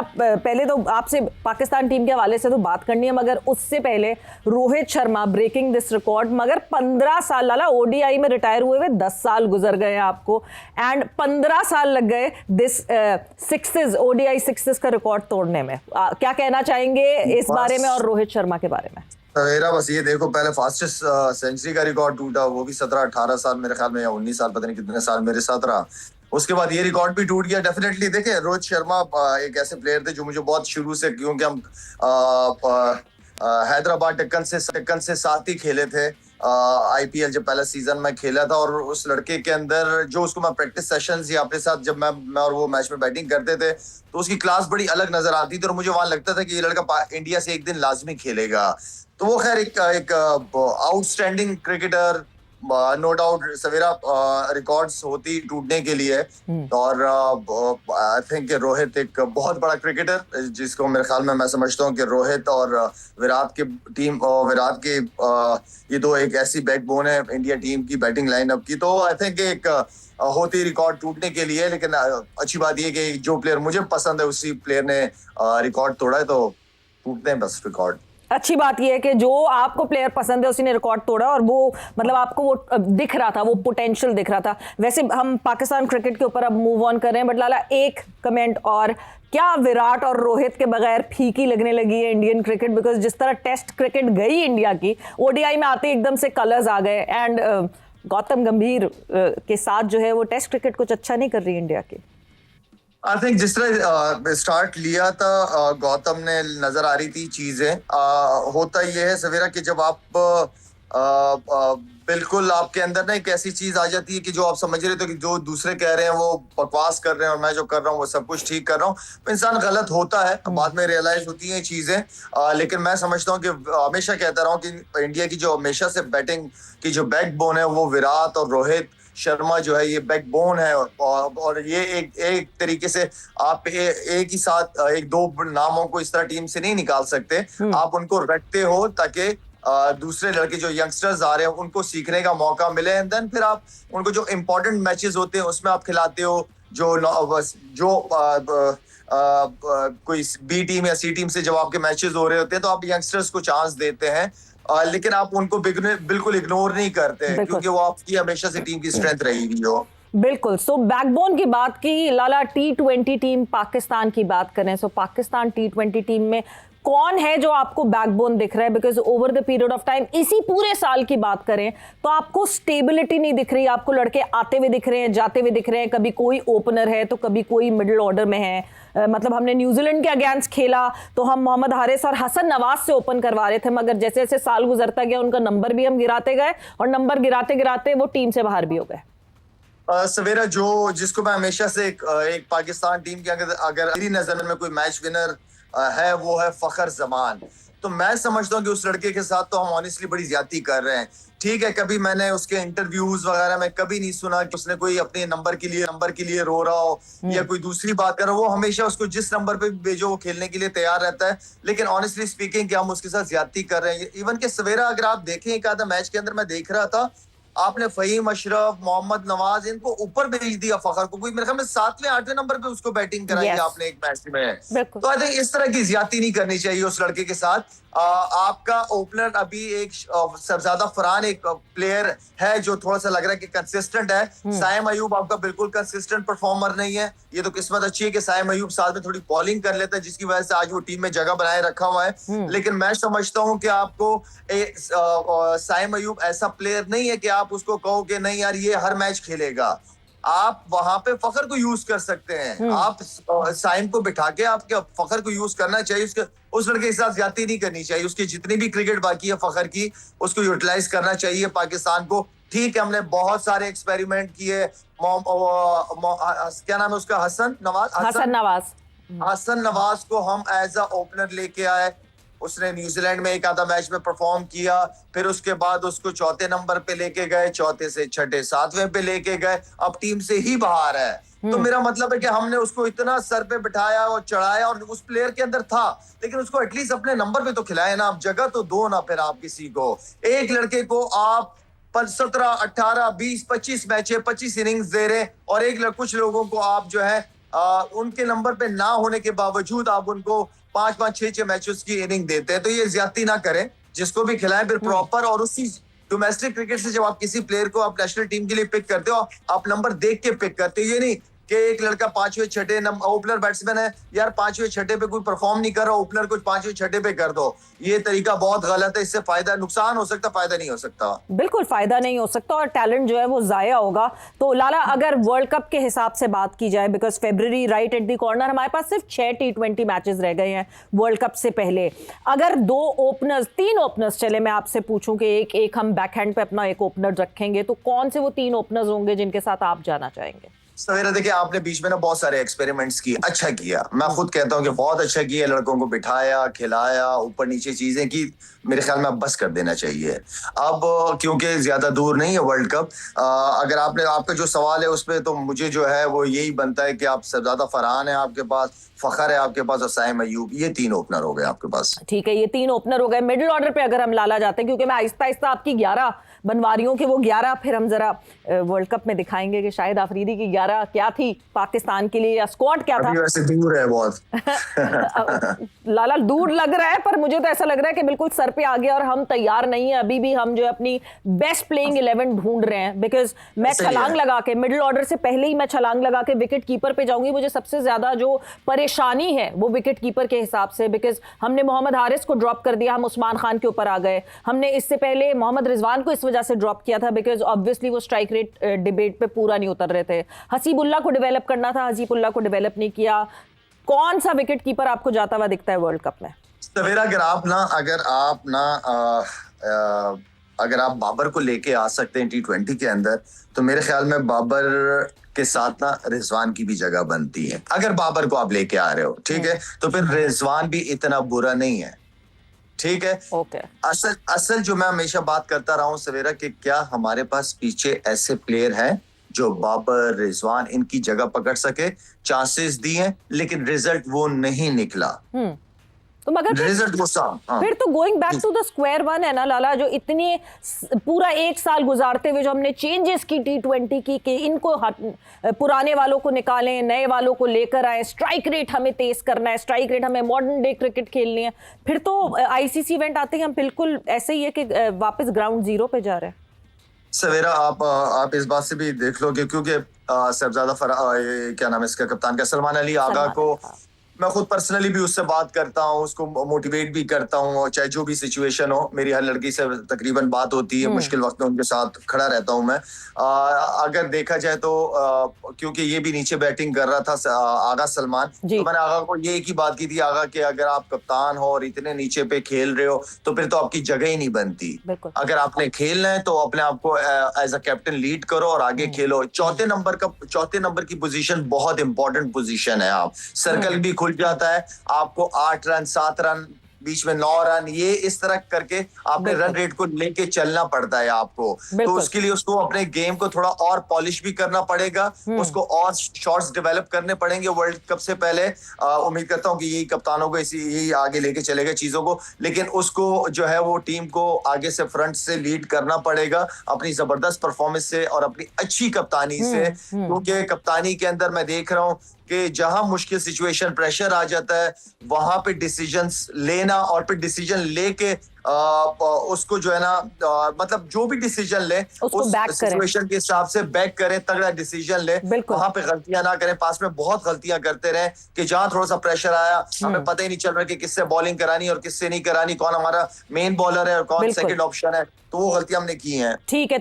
सवेरा, पहले तो आपसे पाकिस्तान टीम के हवाले से तो बात करनी है, मगर उससे पहले Rohit Sharma breaking this record. मगर 15 साल लाला ओडीआई में रिटायर हुए 10 साल गुजर गए आपको, एंड 15 साल लग गए दिस सिक्सेस, ओडीआई सिक्सेस का रिकॉर्ड तोड़ने में। क्या कहना चाहेंगे इस बारे में और रोहित शर्मा के बारे में? सवेरा बस ये देखो, पहले फास्टेस्ट सेंचुरी का रिकॉर्ड टूटा, वो भी 17-18 साल मेरे ख्याल में, या 19 साल, पता नहीं कितने साल मेरे साथ रहा। उसके बाद ये रिकॉर्ड भी टूट गया। डेफिनेटली देखे, रोहित शर्मा एक ऐसे प्लेयर थे जो मुझे बहुत शुरू से, क्योंकि हम हैदराबाद टेक्कन से साथ ही खेले थे। आईपीएल जब पहला सीजन में खेला था, और उस लड़के के अंदर जो उसको मैं प्रैक्टिस सेशंस या अपने साथ जब मैं और वो मैच में बैटिंग करते थे, तो उसकी क्लास बड़ी अलग नजर आती थी, और मुझे वहां लगता था कि ये लड़का इंडिया से एक दिन लाजमी खेलेगा। तो वो खैर एक आउटस्टैंडिंग क्रिकेटर, नो डाउट सवेरा, रिकॉर्ड्स होती टूटने के लिए। और आई थिंक रोहित एक बहुत बड़ा क्रिकेटर, जिसको मेरे ख्याल में, मैं समझता हूँ कि रोहित और विराट के ये दो एक ऐसी बैकबोन है इंडिया टीम की बैटिंग लाइनअप की। तो आई थिंक एक होती रिकॉर्ड टूटने के लिए, लेकिन अच्छी बात ये कि जो प्लेयर मुझे पसंद है उसी प्लेयर ने रिकॉर्ड तोड़ा है, तो टूटते हैं बस रिकॉर्ड। अच्छी बात यह है कि जो आपको प्लेयर पसंद है उसी ने रिकॉर्ड तोड़ा, और वो मतलब आपको वो दिख रहा था, वो पोटेंशियल दिख रहा था। वैसे हम पाकिस्तान क्रिकेट के ऊपर अब मूव ऑन कर रहे हैं, बट लाला एक कमेंट और, क्या विराट और रोहित के बगैर फीकी लगने लगी है इंडियन क्रिकेट? बिकॉज जिस तरह टेस्ट क्रिकेट गई इंडिया की, ओडीआई में आते एकदम से कलर्स आ गए, एंड गौतम गंभीर के साथ जो है वो टेस्ट क्रिकेट कुछ अच्छा नहीं कर रही इंडिया की। आई थिंक जिस तरह स्टार्ट लिया था गौतम ने, नजर आ रही थी चीजें। होता ये है सवेरा कि जब आप बिल्कुल आपके अंदर ना एक ऐसी चीज आ जाती है कि जो आप समझ रहे थे कि जो दूसरे कह रहे हैं वो बकवास कर रहे हैं, और मैं जो कर रहा हूँ वो सब कुछ ठीक कर रहा हूँ, तो इंसान गलत होता है, बाद में रियलाइज होती हैं चीजें। लेकिन मैं समझता हूँ कि हमेशा कहता रहा हूँ कि इंडिया की जो हमेशा से बैटिंग की जो बैकबोन है, वो विराट और रोहित शर्मा जो है, ये बैकबोन है। और ये एक तरीके से आप एक ही साथ एक दो नामों को इस तरह टीम से नहीं निकाल सकते। आप उनको रखते हो ताकि दूसरे लड़के जो यंगस्टर्स आ रहे हैं उनको सीखने का मौका मिले, एंड देन फिर आप उनको जो इंपॉर्टेंट मैचेस होते हैं उसमें आप खिलाते हो। कोई बी टीम या सी टीम से जब आपके मैचेस हो रहे होते हैं, तो आप यंगस्टर्स को चांस देते हैं, लेकिन आप उनको बिल्कुल इग्नोर नहीं करते, क्योंकि वो आपकी हमेशा से टीम की स्ट्रेंथ रहेगी। जो बिल्कुल। सो बैकबोन की बात की लाला, T20 टीम पाकिस्तान की बात करें, सो पाकिस्तान T20 टीम में कौन है जो आपको बैकबोन दिख रहा है? Because over the period of time, इसी पूरे साल की बात करें तो आपको स्टेबिलिटी नहीं दिख रही, आपको लड़के आते हुए दिख रहे हैं, जाते हुए दिख रहे हैं, कभी कोई ओपनर है तो कभी कोई मिडिल ऑर्डर में है। मतलब हमने न्यूजीलैंड के अगेंस्ट खेला तो हम मोहम्मद हारिस और हसन नवाज से ओपन करवा रहे थे, मगर जैसे जैसे साल गुजरता गया उनका नंबर भी हम गिराते गए, और नंबर गिराते गिराते वो टीम से बाहर भी हो गए। सवेरा, जिसको मैं हमेशा से एक पाकिस्तान टीम के अगर मेरी नजर में कोई मैच विनर है, वो है फखर जमान। तो मैं समझता हूँ कि उस लड़के के साथ तो हम ऑनेस्टली बड़ी ज्यादती कर रहे हैं। ठीक है, कभी मैंने उसके इंटरव्यूज वगैरह में कभी नहीं सुना कि उसने कोई अपने नंबर के लिए रो रहा हो या कोई दूसरी बात कर रहा हो। वो हमेशा उसको जिस नंबर पे भेजो वो खेलने के लिए तैयार रहता है। लेकिन ऑनेस्टली स्पीकिंग कि हम उसके साथ ज्यादती कर रहे हैं। इवन के सवेरा अगर आप देखें, एक आधा मैच के अंदर मैं देख रहा था, आपने फहीम अशरफ, मोहम्मद नवाज, इनको ऊपर भेज दिया फखर को। कोई मेरे ख्याल में 7वें-8वें नंबर पे उसको बैटिंग कराई आपने एक मैच में। तो आई थिंक इस तरह की ज्यादती नहीं करनी चाहिए उस लड़के के साथ। आपका ओपनर अभी एक शहजादा फरहान एक प्लेयर है जो थोड़ा सा लग रहा है कि कंसिस्टेंट है। साइम अयूब आपका बिल्कुल कंसिस्टेंट परफॉर्मर नहीं है। ये तो किस्मत अच्छी है कि साइम अयूब साथ में थोड़ी बॉलिंग कर लेता है, जिसकी वजह से आज वो टीम में जगह बनाए रखा हुआ है। लेकिन मैं समझता हूं कि आपको साइम अयूब ऐसा प्लेयर नहीं है कि आप उसको कहो कि नहीं यार ये हर मैच खेलेगा। आप वहां पे फखर को यूज कर सकते हैं। आप साइम को बिठा के आपके फखर को यूज करना चाहिए। उस लड़के के साथ ज्यादती नहीं करनी चाहिए। उसकी जितनी भी क्रिकेट बाकी है फखर की, उसको यूटिलाइज करना चाहिए पाकिस्तान को। ठीक है, हमने बहुत सारे एक्सपेरिमेंट किए। क्या नाम है उसका, हसन नवाज को हम एज अ ओपनर लेके आए। उसने न्यूजीलैंड में एक आधा मैच में परफॉर्म किया, फिर उसके बाद उसको चौथे नंबर पे लेके गए, चौथे से छठे 7वें पे लेके गए, अब टीम से ही बाहर है। तो मेरा मतलब है कि हमने उसको इतना सर पे बिठाया और चढ़ाया, और उस प्लेयर के अंदर था, लेकिन उसको एटलीस्ट अपने नंबर पे तो खिलाए ना। आप जगह तो दो ना। फिर आप किसी को, एक लड़के को आप 17, 18, 20, 25 मैच 25 इनिंग्स दे रहे, और कुछ लोगों को आप जो है उनके नंबर पे ना होने के बावजूद आप उनको 5-5, 6-6 मैचेस की इनिंग देते हैं, तो ये ज्यादती ना करें, जिसको भी खिलाएं फिर प्रॉपर। और उसी डोमेस्टिक क्रिकेट से जब आप किसी प्लेयर को आप नेशनल टीम के लिए पिक करते हो, आप नंबर देख के पिक करते हो। ये नहीं कि एक लड़का 5वें 6ठे ओपनर बैट्समैन है यार, 5वें 6ठे पे कोई परफॉर्म नहीं कर रहा, ओपनर को 5वें 6ठे पे कर दो। ये तरीका बहुत गलत है, इससे फायदा नुकसान हो सकता, फायदा नहीं हो सकता। बिल्कुल फायदा नहीं हो सकता और टैलेंट जो है वो जाया होगा। तो लाला, अगर वर्ल्ड कप के हिसाब से बात की जाए, because February right at the corner, हमारे पास सिर्फ 6 T20 मैचेस रह गए हैं वर्ल्ड कप से पहले। अगर 3 ओपनर्स चले, मैं आपसे पूछूं कि एक हम बैकहैंड पे अपना एक ओपनर रखेंगे, तो कौन से वो 3 ओपनर्स होंगे जिनके साथ आप जाना चाहेंगे? सवेरा देखिए, आपने बीच में ना बहुत सारे एक्सपेरिमेंट्स किए, अच्छा किया, मैं खुद कहता हूँ कि बहुत अच्छा किया। लड़कों को बिठाया, खिलाया, ऊपर नीचे चीजें की, मेरे ख्याल में अब बस कर देना चाहिए अब, क्योंकि ज्यादा दूर नहीं है वर्ल्ड कप। अगर आपका जो सवाल है उस पर, तो मुझे जो है वो यही बनता है कि आप सबजादा फरहान है आपके पास, फखर है आपके पास, और साइम अयूब, ये 3 ओपनर हो गए आपके पास। ठीक है, ये 3 ओपनर हो गए। मिडिल ऑर्डर पे अगर हम लाला जाते हैं, क्योंकि मैं आहिस्ता आहिस्ता आपकी 11 बनवा रही हूँ कि वो 11 फिर हम जरा वर्ल्ड कप में दिखाएंगे कि शायद आफरीदी की 11 क्या थी पाकिस्तान के लिए, या स्क्वाड क्या था। वैसे दूर है बहुत। लाला दूर लग रहा है, पर मुझे तो ऐसा लग रहा है कि बिल्कुल सर पे आ गया और हम तैयार नहीं है। अभी भी हम जो है अपनी बेस्ट प्लेइंग 11 ढूंढ रहे हैं, बिकॉज मैं छलांग लगा के, मिडिल ऑर्डर से पहले ही मैं छलांग लगा के विकेट कीपर पे जाऊंगी। मुझे सबसे ज्यादा जो परेशानी है वो विकेट कीपर के हिसाब से, बिकॉज हमने मोहम्मद हारिस को ड्रॉप कर दिया, हम उस्मान खान के ऊपर आ गए। हमने इससे पहले मोहम्मद रिजवान को इस वजह से ड्रॉप किया था बिकॉज ऑब्वियसली वो स्ट्राइक रेट डिबेट पे पूरा नहीं उतर रहे थे। हसीबुल्लाह को डेवलप करना था, हसीबुल्लाह को डेवलप नहीं किया। कौन सा विकेट कीपर आपको जाता हुआ दिखता है वर्ल्ड कप में? सवेरा, अगर आप बाबर को लेके आ सकते हैं T20 के अंदर, तो मेरे ख्याल में बाबर के साथ ना रिजवान की भी जगह बनती है। अगर बाबर को आप लेके आ रहे हो, ठीक है, तो फिर रिजवान भी इतना बुरा नहीं है, ठीक है। ओके। असल जो मैं हमेशा बात करता रहा हूं सवेरा, कि क्या हमारे पास पीछे ऐसे प्लेयर हैं जो बाबर, रिजवान इनकी जगह पकड़ सके। चांसेस दिए, लेकिन रिजल्ट वो नहीं निकला। तो मगर रिजल्ट वो फिर तो going back to the square one है ना लाला, जो इतने पूरा 1 साल गुजारते हुए जो हमने चेंजेस की T20 की, कि इनको पुराने वालों को निकालें, नए वालों को लेकर आए, स्ट्राइक रेट हमें तेज करना है, स्ट्राइक रेट हमें मॉडर्न डे क्रिकेट खेलनी है। फिर तो ICC इवेंट आते ही हम बिल्कुल ऐसे ही है कि वापस ग्राउंड जीरो पे जा रहे हैं। सवेरा, आप इस बात से भी देख लो कि क्योंकि साहबजादा क्या नाम है इसका, कप्तान का, सलमान अली आगा को मैं खुद पर्सनली भी उससे बात करता हूँ, उसको मोटिवेट भी करता हूँ, चाहे जो भी सिचुएशन हो। मेरी हर लड़की से तकरीबन बात होती है, मुश्किल वक्त में उनके साथ खड़ा रहता हूँ मैं। अगर देखा जाए तो क्योंकि ये भी नीचे बैटिंग कर रहा था आगा सलमान, तो मैंने आगा को ये एक ही बात की थी, आगा कि अगर आप कप्तान हो और इतने नीचे पे खेल रहे हो, तो फिर तो आपकी जगह ही नहीं बनती। अगर आपने खेलना है तो अपने आप को एज अ कैप्टन लीड करो और आगे खेलो। चौथे नंबर की पोजीशन बहुत इंपॉर्टेंट पोजीशन है। आप सर्कल भी जाता है, आपको 8 रन, 7 रन, बीच में 9 रन, ये इस तरह करके आपने रन रेट को लेके चलना पड़ता है आपको। तो उसके लिए उसको अपने गेम को थोड़ा और पॉलिश भी करना पड़ेगा, उसको और शॉट्स डेवलप करने पड़ेंगे वर्ल्ड कप से पहले। उम्मीद करता हूं कि यही कप्तानों को यही आगे लेके चलेगा चीजों को, लेकिन उसको जो है वो टीम को आगे से फ्रंट से लीड करना पड़ेगा अपनी जबरदस्त परफॉर्मेंस से और अपनी अच्छी कप्तानी से। क्योंकि कप्तानी के अंदर मैं देख रहा हूं कि जहां मुश्किल सिचुएशन, प्रेशर आ जाता है, वहां पे डिसीजंस लेना और फिर डिसीजन लेके उसको जो है ना, मतलब जो भी डिसीजन ले उस सिचुएशन के हिसाब से बैक करें, तगड़ा डिसीजन ले, वहां पे गलतियां ना करें। पास में बहुत गलतियां करते रहे कि जहां थोड़ा सा प्रेशर आया, हमें पता ही नहीं चल रहा कि किससे बॉलिंग करानी और किससे नहीं करानी, कौन हमारा मेन बॉलर है और कौन सेकंड ऑप्शन है, तो वो गलतियां हमने की हैं। ठीक है।